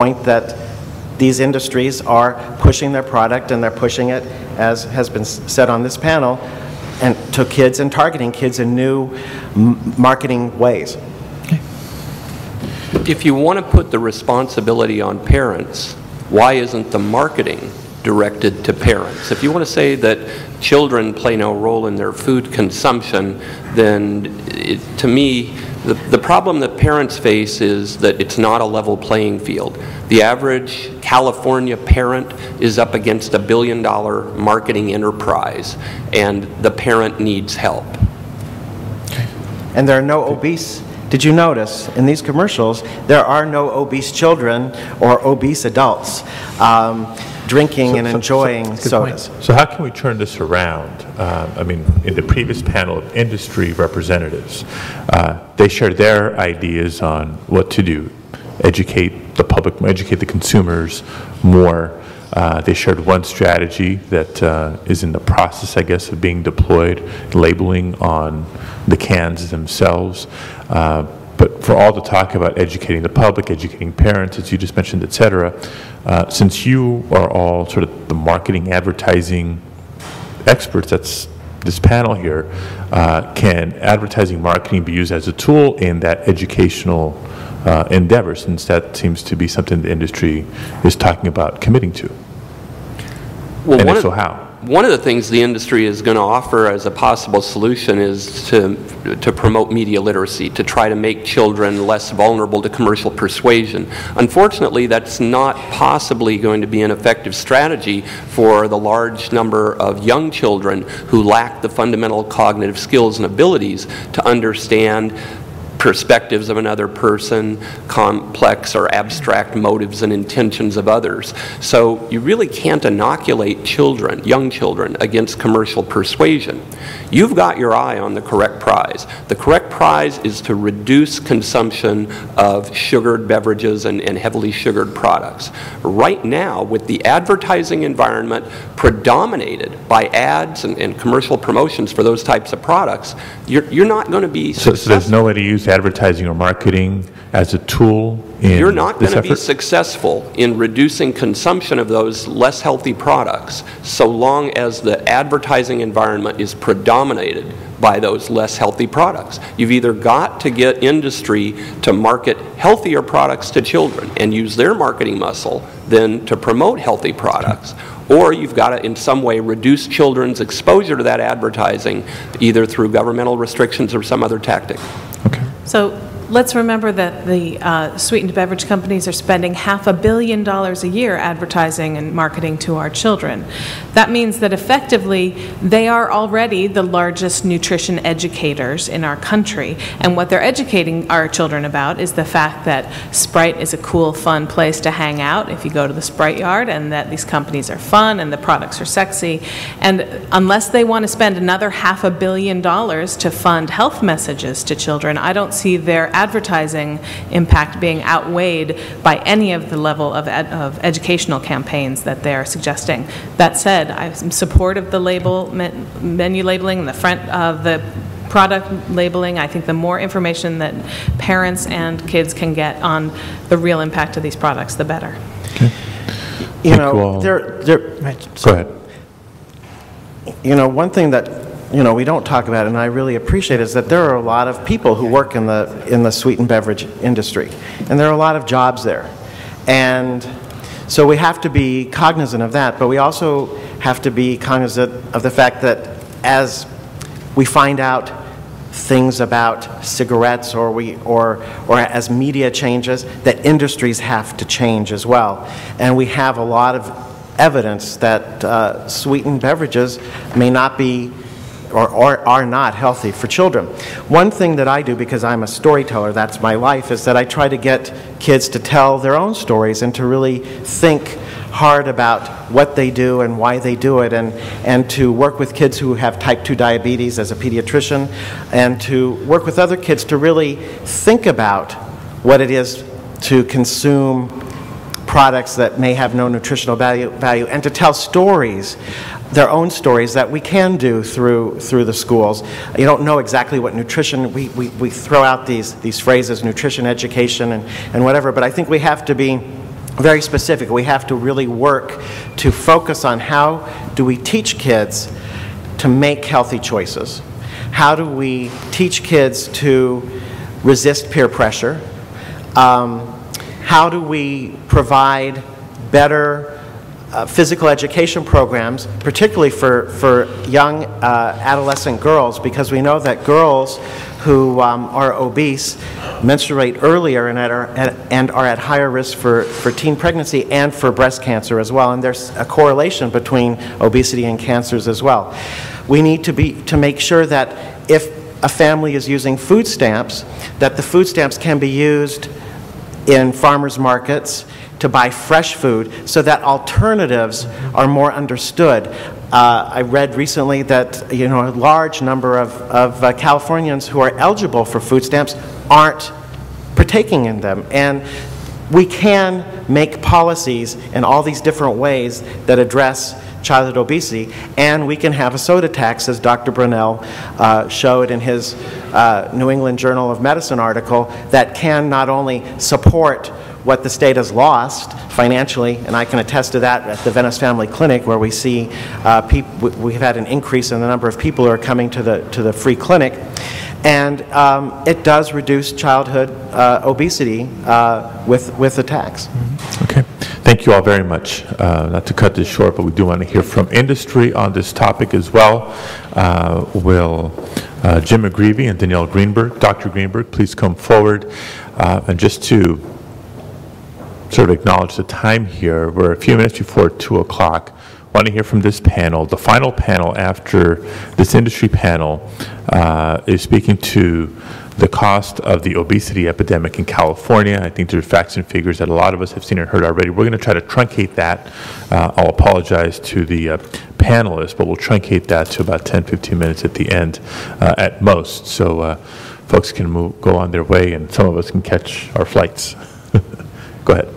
point that these industries are pushing their product, and they're pushing it, as has been said on this panel, and to kids and targeting kids in new marketing ways. If you want to put the responsibility on parents, why isn't the marketing directed to parents? If you want to say that children play no role in their food consumption, then to me, the problem that parents face is that it's not a level playing field. The average California parent is up against $1 billion marketing enterprise, and the parent needs help. And there are no obese. Did you notice in these commercials there are no obese children or obese adults drinking and enjoying sodas? So how can we turn this around? I mean, in the previous panel of industry representatives, they shared their ideas on what to do, educate the public, educate the consumers more. They shared one strategy that is in the process, I guess, of being deployed, labeling on the cans themselves. But for all the talk about educating the public, educating parents, as you just mentioned, et cetera, since you are all sort of the marketing, advertising experts, that's this panel here, can advertising marketing be used as a tool in that educational endeavor, since that seems to be something the industry is talking about committing to? Well, and if so, how? One of the things the industry is going to offer as a possible solution is to promote media literacy, to try to make children less vulnerable to commercial persuasion. Unfortunately, that's not possibly going to be an effective strategy for the large number of young children who lack the fundamental cognitive skills and abilities to understand perspectives of another person, complex or abstract motives and intentions of others. So you really can't inoculate children, young children, against commercial persuasion. You've got your eye on the correct prize. The correct prize is to reduce consumption of sugared beverages and heavily sugared products. Right now, with the advertising environment predominated by ads and commercial promotions for those types of products, you're not going to be successful. So there's no way to use advertising or marketing as a tool in You're not going to be effort? successful in reducing consumption of those less healthy products so long as the advertising environment is predominated by those less healthy products. You've either got to get industry to market healthier products to children and use their marketing muscle then to promote healthy products, or you've got to in some way reduce children's exposure to that advertising either through governmental restrictions or some other tactic. Okay. So let's remember that the sweetened beverage companies are spending $500 million a year advertising and marketing to our children. That means that effectively they are already the largest nutrition educators in our country, and what they're educating our children about is the fact that Sprite is a cool, fun place to hang out if you go to the Sprite yard, and that these companies are fun and the products are sexy. And unless they want to spend another $500 million to fund health messages to children, I don't see their advertising impact being outweighed by any of the level of educational campaigns that they're suggesting. That said, I'm in support of the menu labeling and the front of the product labeling. I think the more information that parents and kids can get on the real impact of these products, the better. Okay. You know, Go ahead. You know, one thing that we don't talk about, and I really appreciate, is that there are a lot of people who work in the sweetened beverage industry, and there are a lot of jobs there, and so we have to be cognizant of that. But we also have to be cognizant of the fact that as we find out things about cigarettes, or as media changes, that industries have to change as well, and we have a lot of evidence that sweetened beverages may not be or are not healthy for children. One thing that I do, because I'm a storyteller, that's my life, is that I try to get kids to tell their own stories and to really think hard about what they do and why they do it, and to work with kids who have type 2 diabetes as a pediatrician, and to work with other kids to really think about what it is to consume products that may have no nutritional value, and to tell stories, their own stories, that we can do through the schools. You don't know exactly what nutrition, we throw out these phrases, nutrition education and whatever, but I think we have to be very specific. We have to really work to focus on how do we teach kids to make healthy choices. How do we teach kids to resist peer pressure? How do we provide better physical education programs, particularly for young adolescent girls, because we know that girls who are obese menstruate earlier and are at higher risk for teen pregnancy and for breast cancer as well. And there's a correlation between obesity and cancers as well. We need to make sure that if a family is using food stamps, that the food stamps can be used in farmers markets to buy fresh food so that alternatives are more understood. I read recently that a large number of Californians who are eligible for food stamps aren't partaking in them. And we can make policies in all these different ways that address childhood obesity, and we can have a soda tax, as Dr. Brunel showed in his New England Journal of Medicine article, that can not only support what the state has lost financially, and I can attest to that at the Venice Family Clinic, where we see we've had an increase in the number of people who are coming to the free clinic, and it does reduce childhood obesity with the tax. Okay. Thank you all very much. Not to cut this short, but we do want to hear from industry on this topic as well. Will Jim McGreevy and Danielle Greenberg, Dr. Greenberg, please come forward. And just to sort of acknowledge the time here, we're a few minutes before 2 o'clock. I want to hear from this panel. The final panel after this industry panel is speaking to the cost of the obesity epidemic in California. I think there are facts and figures that a lot of us have seen and heard already. We're going to try to truncate that. I'll apologize to the panelists, but we'll truncate that to about 10-15 minutes at the end at most, so folks can go on their way and some of us can catch our flights. Go ahead.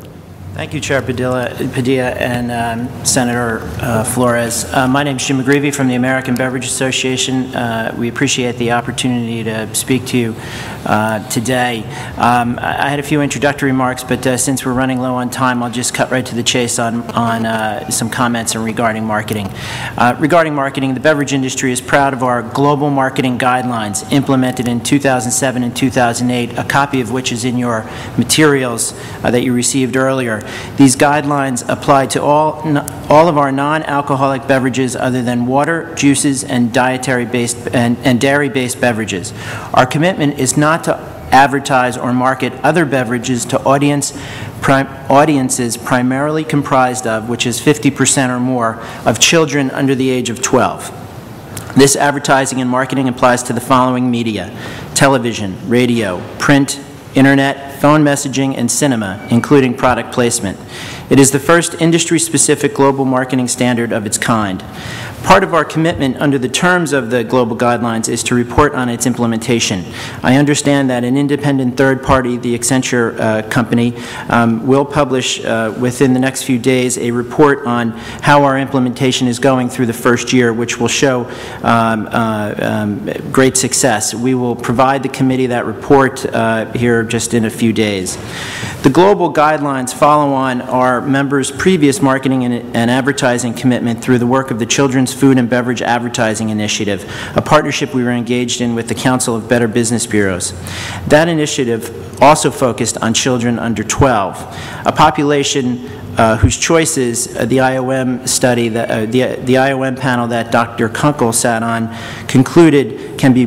Thank you, Chair Padilla and Senator Flores. My name is Jim McGreevy from the American Beverage Association. We appreciate the opportunity to speak to you today. I had a few introductory remarks, but since we're running low on time, I'll just cut right to the chase on some comments regarding marketing. Regarding marketing, the beverage industry is proud of our global marketing guidelines implemented in 2007 and 2008, a copy of which is in your materials that you received earlier. These guidelines apply to all of our non-alcoholic beverages other than water, juices, and dietary-based and dairy-based beverages. Our commitment is not to advertise or market other beverages to audiences primarily comprised of, which is 50% or more, of children under the age of 12. This advertising and marketing applies to the following media: television, radio, print, internet, phone messaging, and cinema, including product placement. It is the first industry-specific global marketing standard of its kind. Part of our commitment under the terms of the global guidelines is to report on its implementation. I understand that an independent third party, the Accenture company, will publish within the next few days a report on how our implementation is going through the first year, which will show great success. We will provide the committee that report here just in a few days. The global guidelines follow on our members' previous marketing and advertising commitment through the work of the Children's Food and Beverage Advertising Initiative, a partnership we were engaged in with the Council of Better Business Bureaus. That initiative also focused on children under 12, a population whose choices the IOM study, the IOM panel that Dr. Kunkel sat on, concluded can be